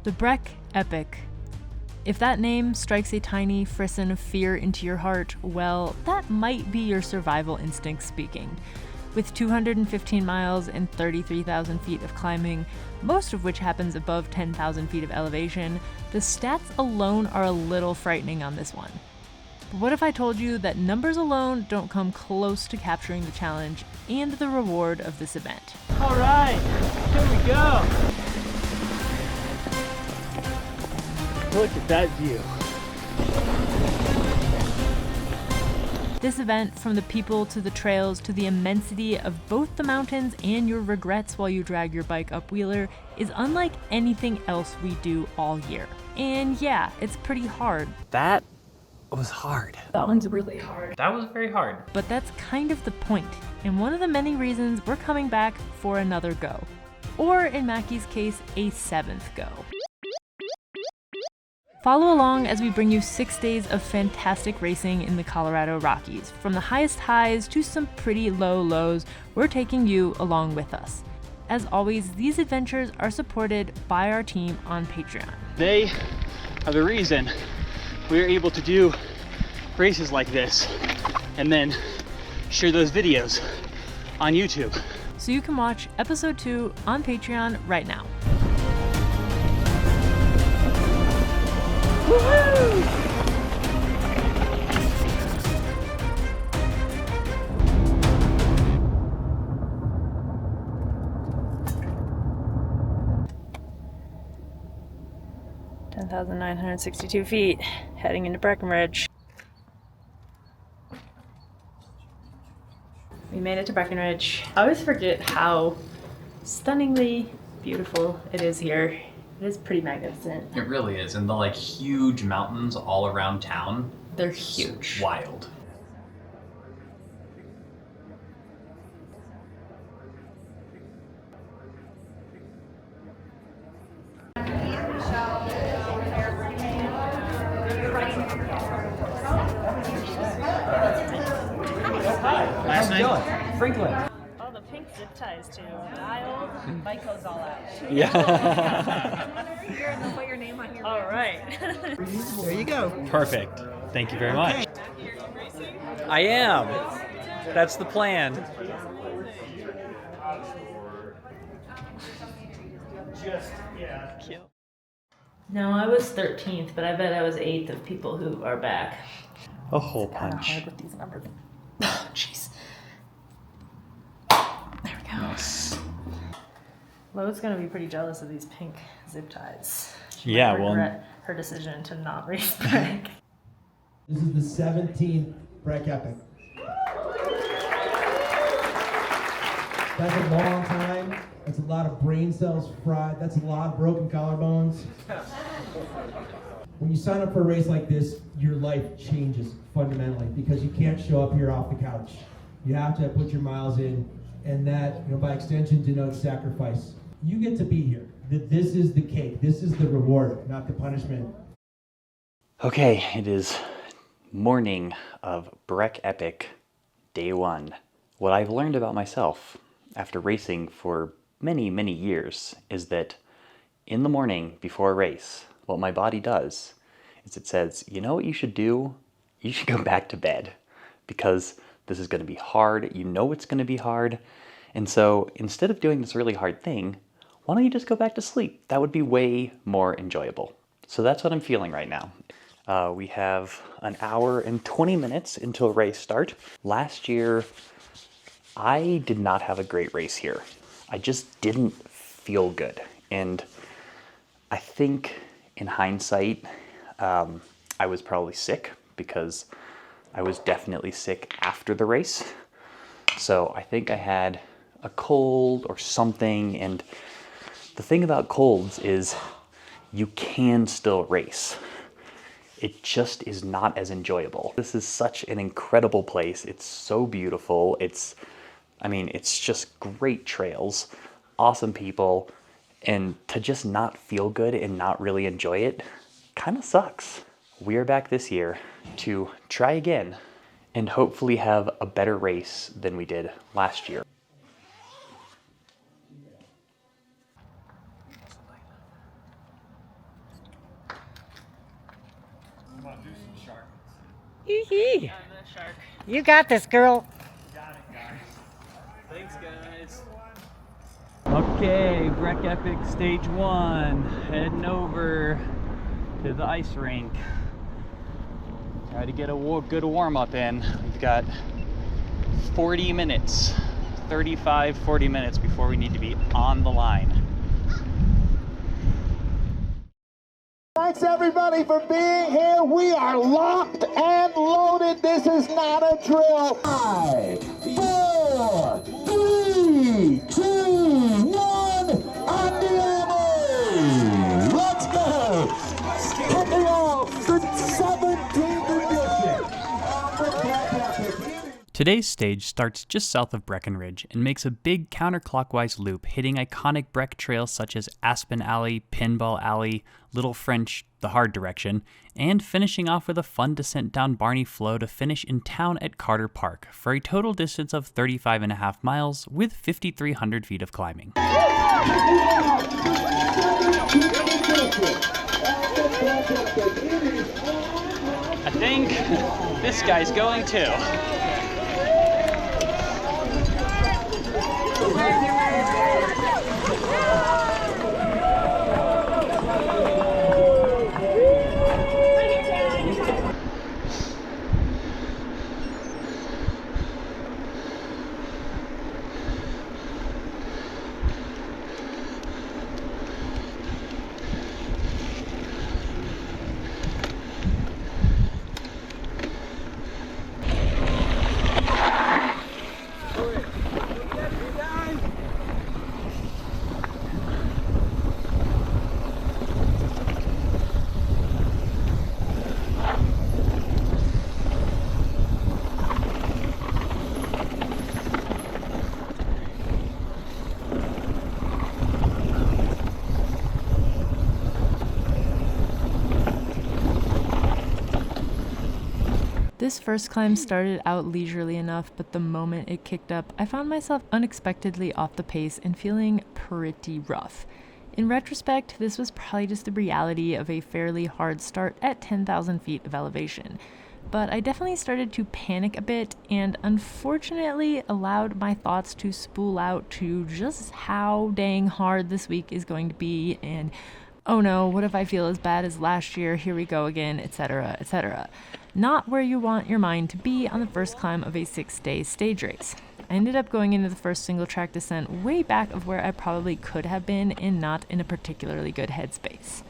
The Breck Epic. If that name strikes a tiny frisson of fear into your heart, well, that might be your survival instinct speaking. With 215 miles and 33,000 feet of climbing, most of which happens above 10,000 feet of elevation, the stats alone are a little frightening on this one. But what if I told you that numbers alone don't come close to capturing the challenge and the reward of this event? All right, here we go. Look at that view. This event, from the people to the trails to the immensity of both the mountains and your regrets while you drag your bike up Wheeler, is unlike anything else we do all year. And yeah, it's pretty hard. That was hard. That one's really hard. That was very hard. But that's kind of the point, and one of the many reasons we're coming back for another go. Or in Macky's case, a 7th go. Follow along as we bring you 6 days of fantastic racing in the Colorado Rockies. From the highest highs to some pretty low lows, we're taking you along with us. As always, these adventures are supported by our team on Patreon. They are the reason we're able to do races like this and then share those videos on YouTube. So you can watch episode 2 on Patreon right now. Woohoo! $10,962 feet, heading into Breckenridge. We made it to Breckenridge. I always forget how stunningly beautiful it is here. It is pretty magnificent. It really is. And the like huge mountains all around town. They're huge. It's wild. Last night, Franklin. Oh, the pink zip ties too. Dialed, bike goes all out. Yeah. They'll put your name on here. All right. There you go. Perfect. Thank you very much. I am. That's the plan. No, I was 13th, but I bet I was 8th of people who are back. A hole Kind of punch. hard with these numbers. Oh, jeez. There we go. Nice. Lo's gonna be pretty jealous of these pink zip ties. She Yeah, might well- regret her decision to not race Breck. This is the 17th Breck Epic. That's a long time. That's a lot of brain cells fried. That's a lot of broken collarbones. When you sign up for a race like this, your life changes fundamentally because you can't show up here off the couch. You have to put your miles in, and that, by extension, denotes sacrifice. You get to be here. This is the cake. This is the reward, not the punishment. Okay, it is morning of Breck Epic, day 1. What I've learned about myself after racing for many, many years is that in the morning before a race, what my body does is it says, you know what you should do? You should go back to bed because this is going to be hard. You know it's going to be hard. And so instead of doing this really hard thing, why don't you just go back to sleep? That would be way more enjoyable. So that's what I'm feeling right now. We have an hour and 20 minutes until race start. Last year, I did not have a great race here. I just didn't feel good. And I think in hindsight, I was probably sick because I was definitely sick after the race. So I think I had a cold or something. And the thing about colds is you can still race. It just is not as enjoyable. This is such an incredible place. It's so beautiful. It's just great trails, awesome people, and to just not feel good and not really enjoy it kind of sucks. We are back this year to try again and hopefully have a better race than we did last year. You got this, girl. Got it, guys. Thanks, guys. Okay, Breck Epic Stage 1. Heading over to the ice rink. Try to get a good warm-up in. We've got 40 minutes, 35, 40 minutes before we need to be on the line. Thanks everybody for being here. We are locked and loaded. This is not a drill. 5, 4, 3, 2, 1. On the armor. Let's go. Kicking off the 17th edition of the Breck Epic. Today's stage starts just south of Breckenridge and makes a big counterclockwise loop, hitting iconic Breck trails such as Aspen Alley, Pinball Alley, Little French, the hard direction, and finishing off with a fun descent down Barney Flow to finish in town at Carter Park for a total distance of 35.5 miles with 5,300 feet of climbing. I think this guy's going too. This first climb started out leisurely enough, but the moment it kicked up, I found myself unexpectedly off the pace and feeling pretty rough. In retrospect, this was probably just the reality of a fairly hard start at 10,000 feet of elevation. But I definitely started to panic a bit and unfortunately allowed my thoughts to spool out to just how dang hard this week is going to be and oh no, what if I feel as bad as last year, here we go again, etc., etc. Not where you want your mind to be on the first climb of a 6-day stage race. I ended up going into the first single track descent way back of where I probably could have been and not in a particularly good headspace.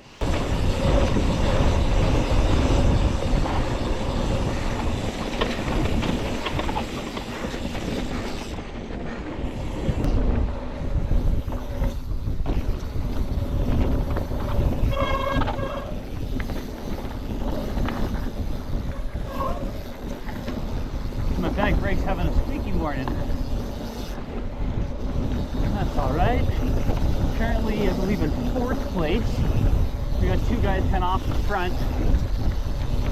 My bag brake's having a squeaky morning. That's alright. Currently, I believe in 4th place. We got 2 guys kind of off the front.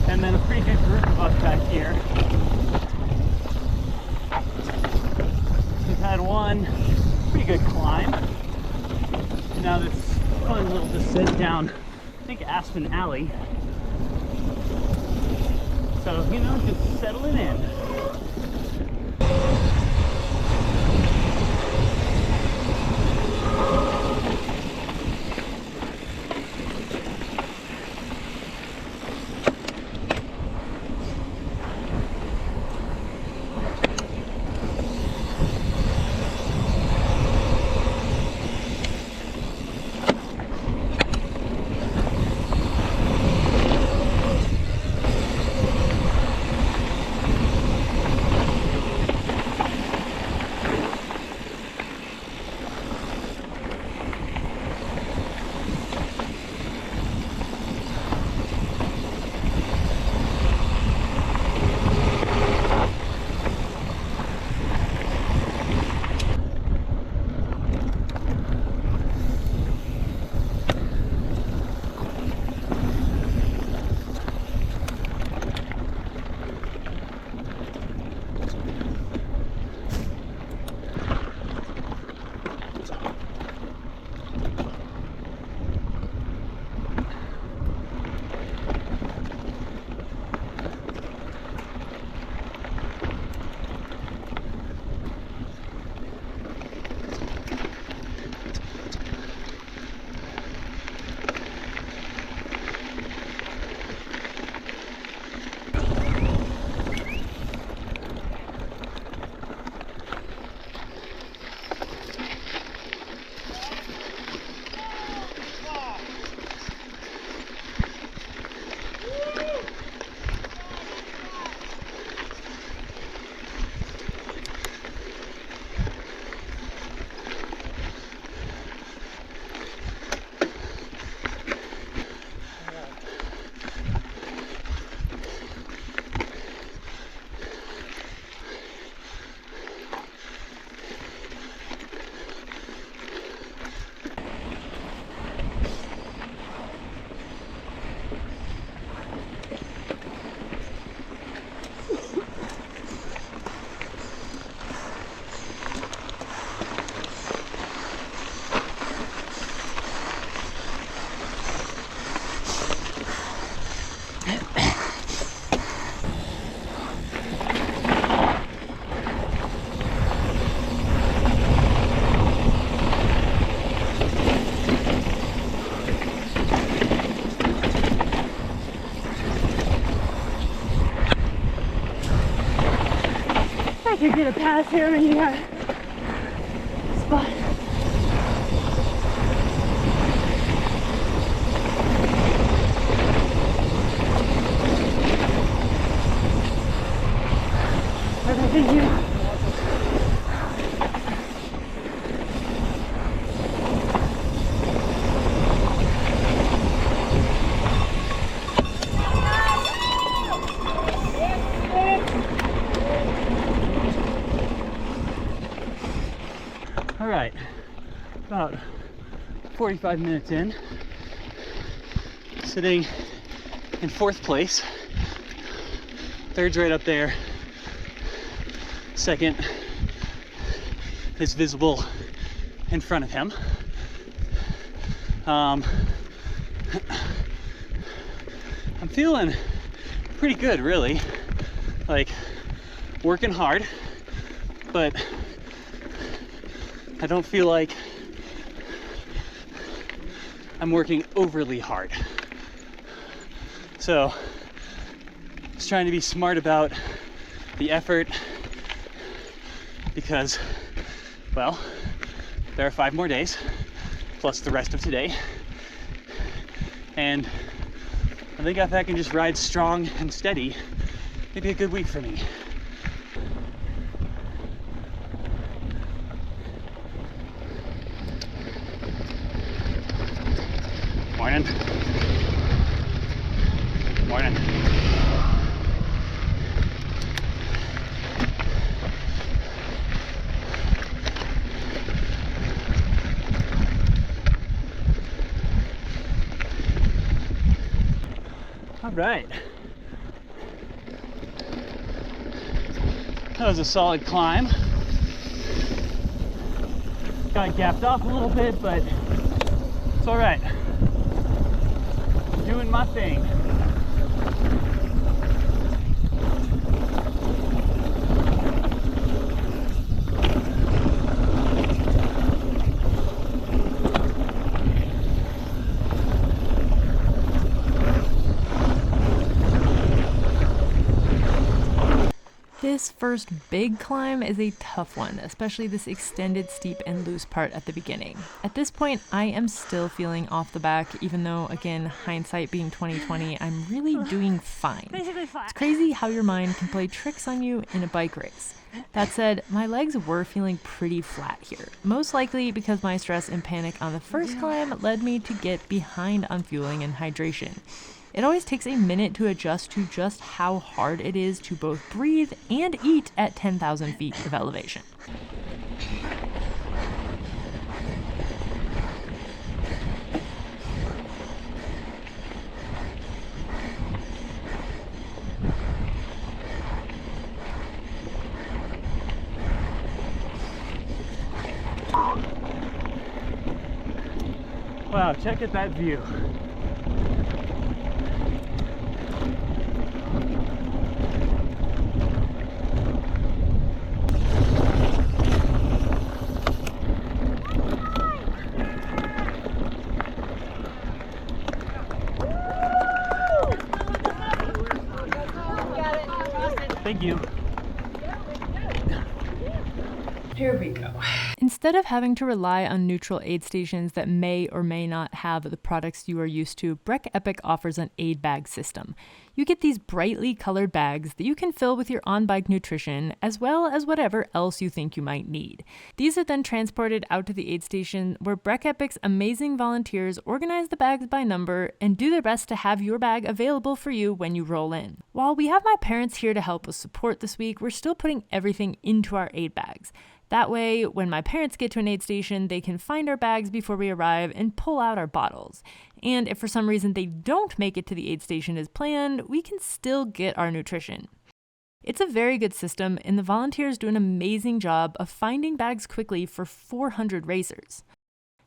And then a pretty good group of us back here. We've had one pretty good climb. And now this fun little descent down, I think, Aspen Alley. So, you know, just settling in. could get a pass here when you got spot. Okay, thank you. All right, about 45 minutes in, sitting in 4th place. 3rd's right up there. 2nd is visible in front of him. I'm feeling pretty good, really. Like, working hard, but I don't feel like I'm working overly hard. So, just trying to be smart about the effort because, well, there are 5 more days, plus the rest of today. And I think if I can just ride strong and steady, it'd be a good week for me. Morning. Morning. All right. That was a solid climb. Got gapped off a little bit, but it's all right. Doing my thing. This first big climb is a tough one, especially this extended, steep, and loose part at the beginning. At this point, I am still feeling off the back, even though, again, hindsight being 2020, I'm really doing fine. It's crazy how your mind can play tricks on you in a bike race. That said, my legs were feeling pretty flat here, most likely because my stress and panic on the first climb led me to get behind on fueling and hydration. It always takes a minute to adjust to just how hard it is to both breathe and eat at 10,000 feet of elevation. Wow, check out that view. Thank you. Here we go. Instead of having to rely on neutral aid stations that may or may not have the products you are used to, Breck Epic offers an aid bag system. You get these brightly colored bags that you can fill with your on-bike nutrition, as well as whatever else you think you might need. These are then transported out to the aid station, where Breck Epic's amazing volunteers organize the bags by number and do their best to have your bag available for you when you roll in. While we have my parents here to help with support this week, we're still putting everything into our aid bags. That way, when my parents get to an aid station, they can find our bags before we arrive and pull out our bottles. And if for some reason they don't make it to the aid station as planned, we can still get our nutrition. It's a very good system, and the volunteers do an amazing job of finding bags quickly for 400 racers.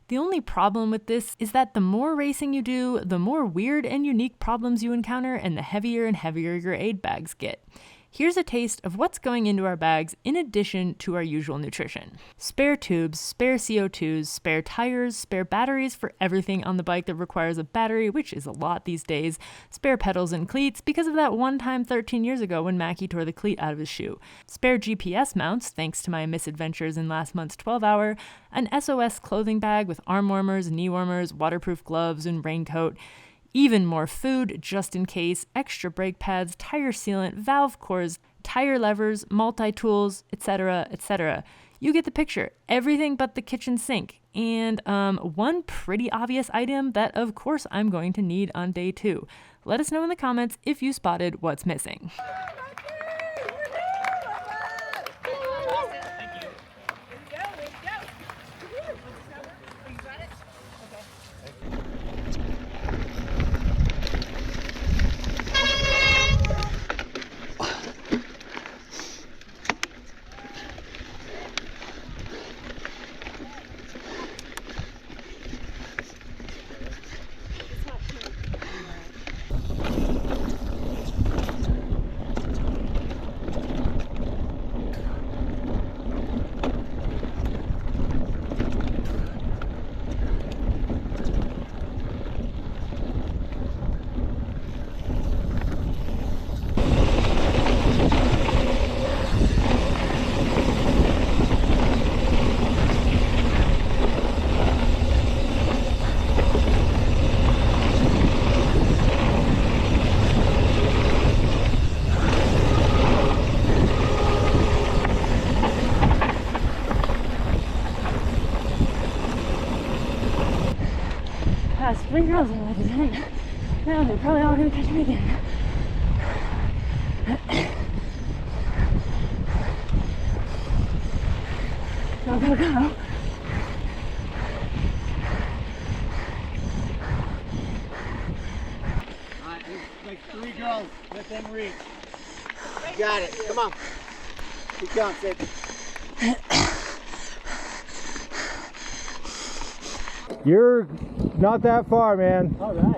The only problem with this is that the more racing you do, the more weird and unique problems you encounter, and the heavier and heavier your aid bags get. Here's a taste of what's going into our bags in addition to our usual nutrition. Spare tubes, spare CO2s, spare tires, spare batteries for everything on the bike that requires a battery, which is a lot these days, spare pedals and cleats because of that one time 13 years ago when Mackie tore the cleat out of his shoe, spare GPS mounts thanks to my misadventures in last month's 12-hour, an SOS clothing bag with arm warmers, knee warmers, waterproof gloves, and raincoat, even more food just in case, extra brake pads, tire sealant, valve cores, tire levers, multi-tools, etc., etc. You get the picture. Everything but the kitchen sink. And one pretty obvious item that of course I'm going to need on day 2. Let us know in the comments if you spotted what's missing. Past 3 girls in my descent. Now they're probably all gonna catch me again. Go, go, go. Alright, there's like 3 girls within reach. You got it. Come on. Keep going, Sid. You're not that far, man. All right.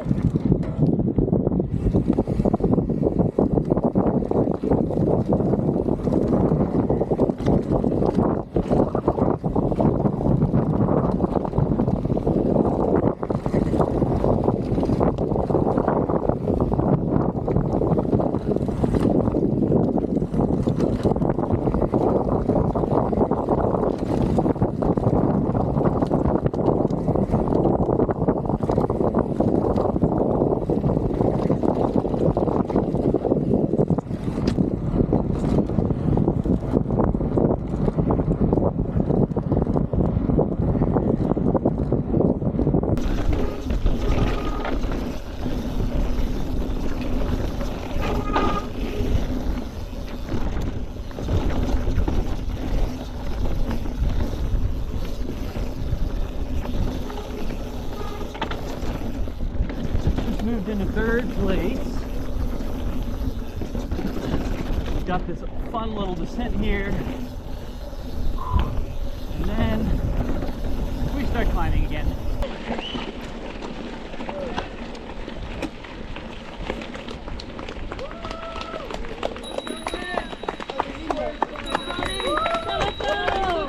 Moved into 3rd place. Got this fun little descent here. And then we start climbing again.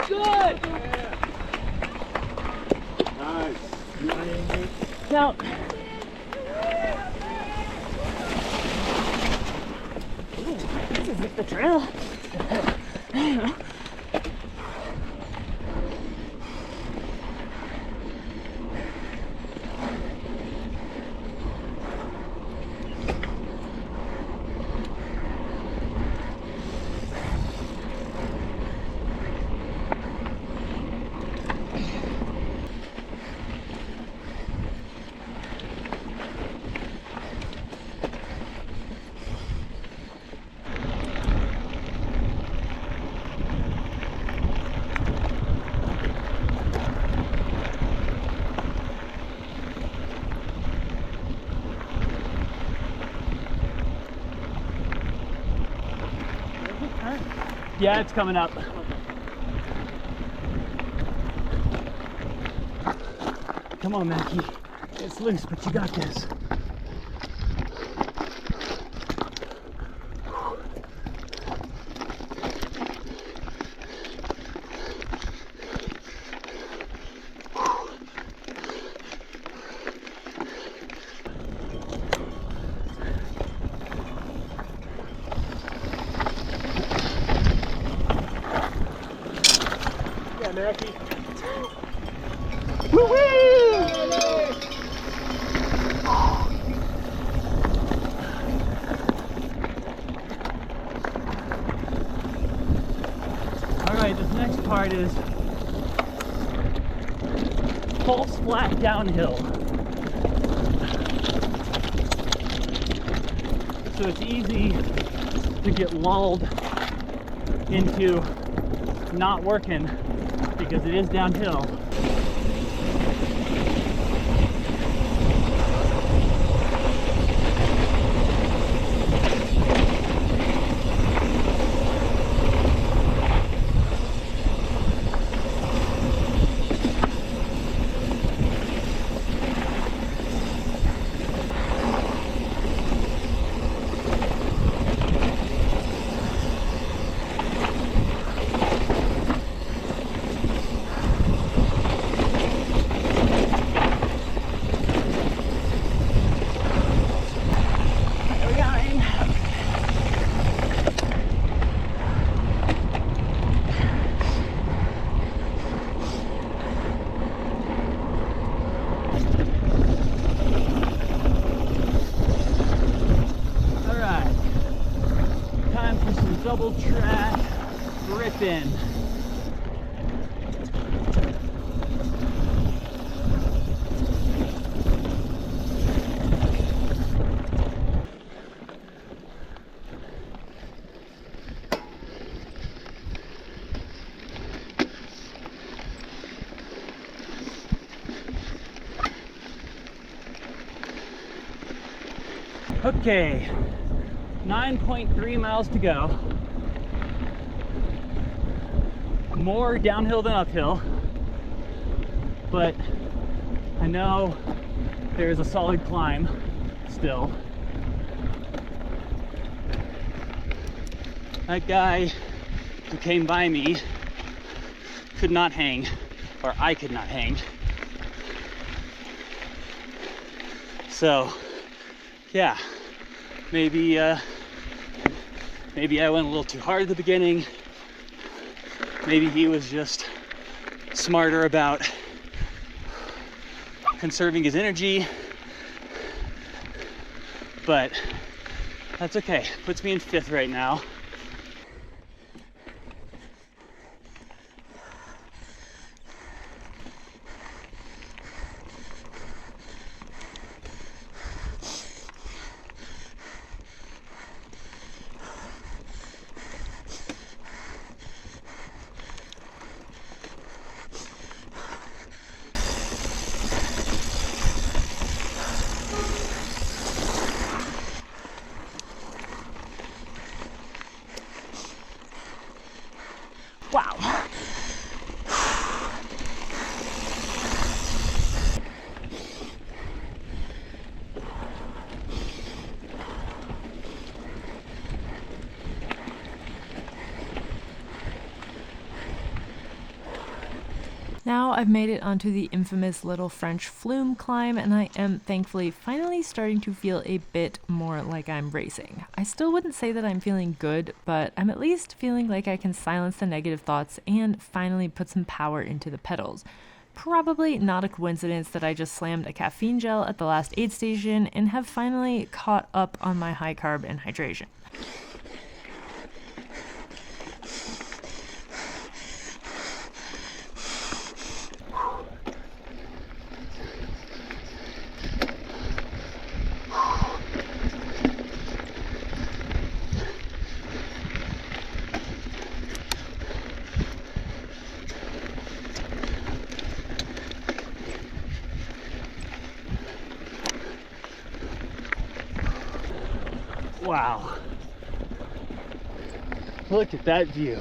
Good! Nice. Now, This is the trail. yeah, it's coming up. Come on, Mackie. It's loose, but you got this. Yeah, Mackie. Alright, this next part is false flat downhill. So it's easy to get lulled into not working because it is downhill. Double track ripping. Okay, 9.3 miles to go. More downhill than uphill, but I know there's a solid climb still. That guy who came by me could not hang, or I could not hang. So, yeah, maybe I went a little too hard at the beginning. Maybe he was just smarter about conserving his energy, but that's okay. Puts me in 5th right now. Wow. Now I've made it onto the infamous little French flume climb, and I am thankfully finally starting to feel a bit more like I'm racing. I still wouldn't say that I'm feeling good, but I'm at least feeling like I can silence the negative thoughts and finally put some power into the pedals. Probably not a coincidence that I just slammed a caffeine gel at the last aid station and have finally caught up on my high carb and hydration. Wow. Look at that view.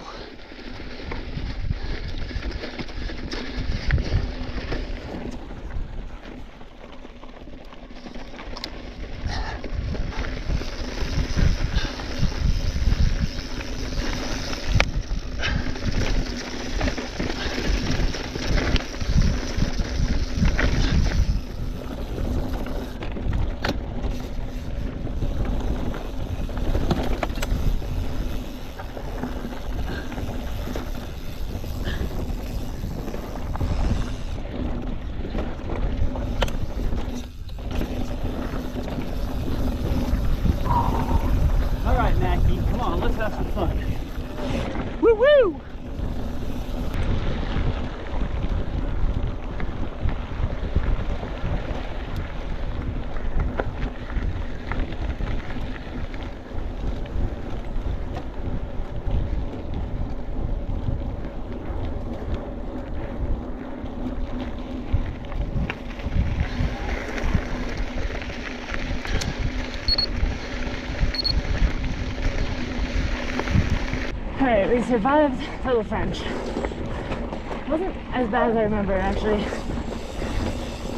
survived Total French. It wasn't as bad as I remember, actually.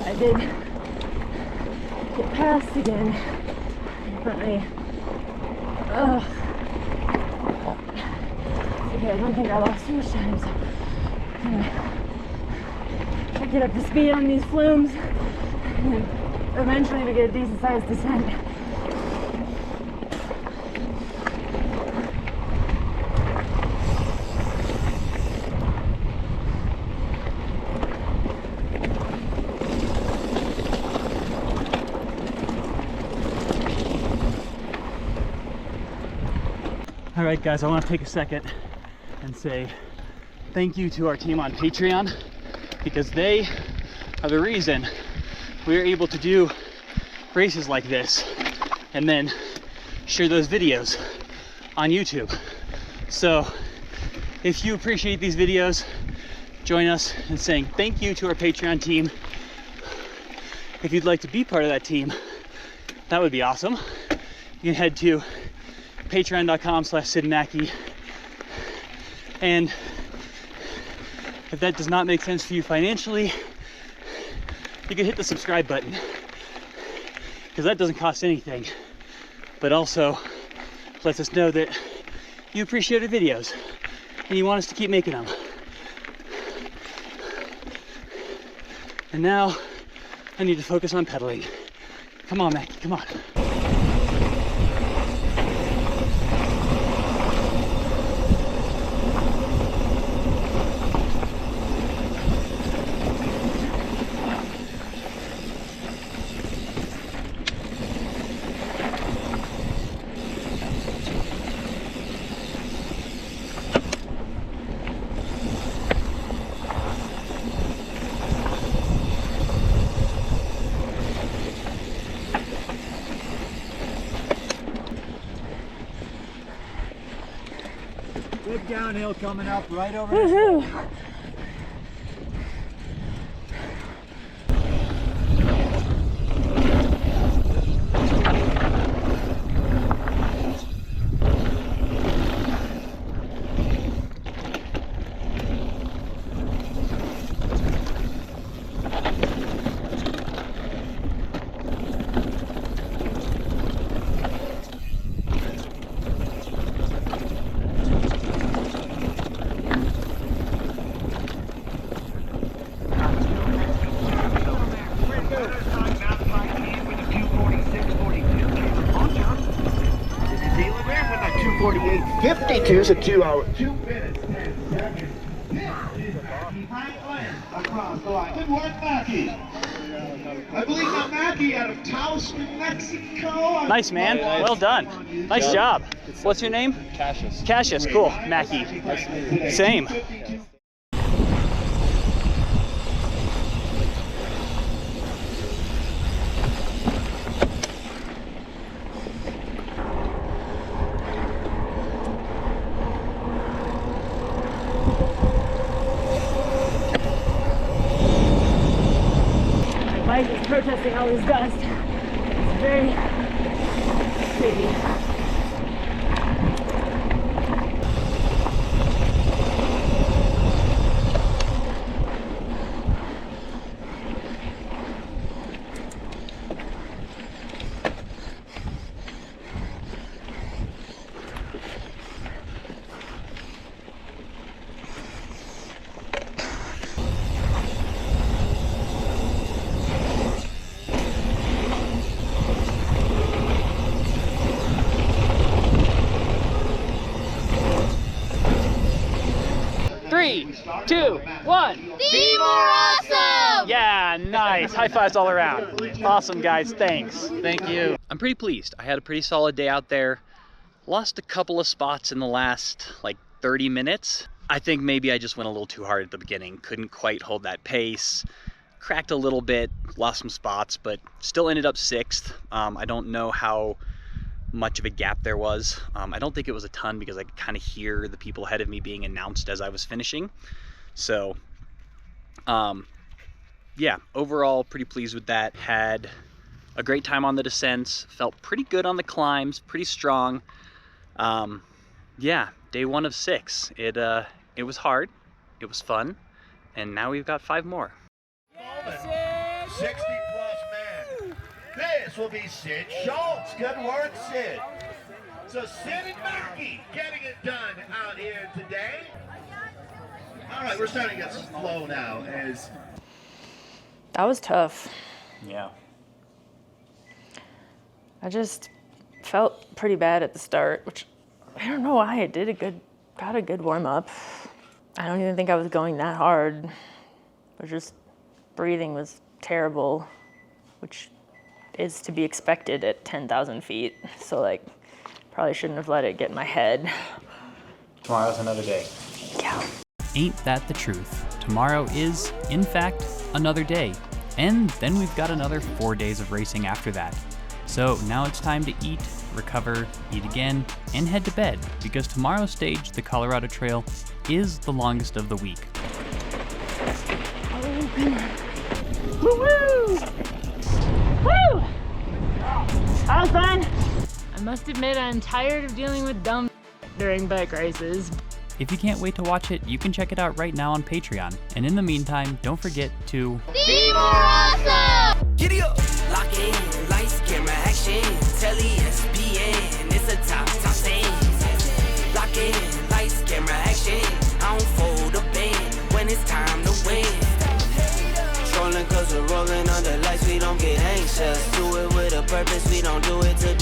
I did get passed again. Definitely. Ugh. Okay, I don't think I lost too much time, so anyway. I get up to speed on these flumes, and then eventually we get a decent sized descent. All right, guys, I want to take a second and say thank you to our team on Patreon, because they are the reason we're able to do races like this and then share those videos on YouTube. So if you appreciate these videos, join us in saying thank you to our Patreon team. If you'd like to be part of that team, that would be awesome. You can head to patreon.com/SidMackey. And if that does not make sense for you financially, you can hit the subscribe button, because that doesn't cost anything, but also lets us know that you appreciate our videos and you want us to keep making them. And now I need to focus on pedaling. Come on, Mackie, come on. Big downhill coming up right over this way. It's a 2 hour. 2 minutes, 10 seconds. Across the line. Good work, Mackey. I believe that Mackey out of Taos, New Mexico. Nice, man. Well done. Nice job. What's your name? Cassius. Cassius, cool. Mackie. Same. Bike is protesting all this dust. It's very sticky. Three, 2, 1. Be more awesome! Yeah, nice. High fives all around. Awesome, guys. Thanks. Thank you. I'm pretty pleased. I had a pretty solid day out there. Lost a couple of spots in the last, like, 30 minutes. I think maybe I just went a little too hard at the beginning. Couldn't quite hold that pace. Cracked a little bit, lost some spots, but still ended up 6th. I don't know how much of a gap there was. I don't think it was a ton, because I could kind of hear the people ahead of me being announced as I was finishing. So, yeah, overall pretty pleased with that. Had a great time on the descents, felt pretty good on the climbs, pretty strong. Yeah, day 1 of 6. It was hard, it was fun, and now we've got 5 more. 60 plus man. This will be Sid Schultz. Good work, Sid. So Sid and Mackey getting it done out here today. All right, we're starting to get slow now as That was tough. Yeah. I just felt pretty bad at the start, which I don't know why. I got a good warm up. I don't even think I was going that hard, but just breathing was terrible, which is to be expected at 10,000 feet. So like, probably shouldn't have let it get in my head. Tomorrow's another day. Yeah. Ain't that the truth? Tomorrow is, in fact, another day. And then we've got another 4 days of racing after that. So now it's time to eat, recover, eat again, and head to bed, because tomorrow's stage, the Colorado Trail, is the longest of the week. Woo-woo! Woo! That was fun. I must admit I'm tired of dealing with dumb during bike races. If you can't wait to watch it, you can check it out right now on Patreon. And in the meantime, don't forget to Be more awesome! Giddy up! Lock in, lights, camera, action. Tell ESPN, it's a top scene. Lock in, lights, camera, action. I don't fold a band when it's time to win. Trolling cause we're rolling under lights, we don't get anxious. Do it with a purpose, we don't do it to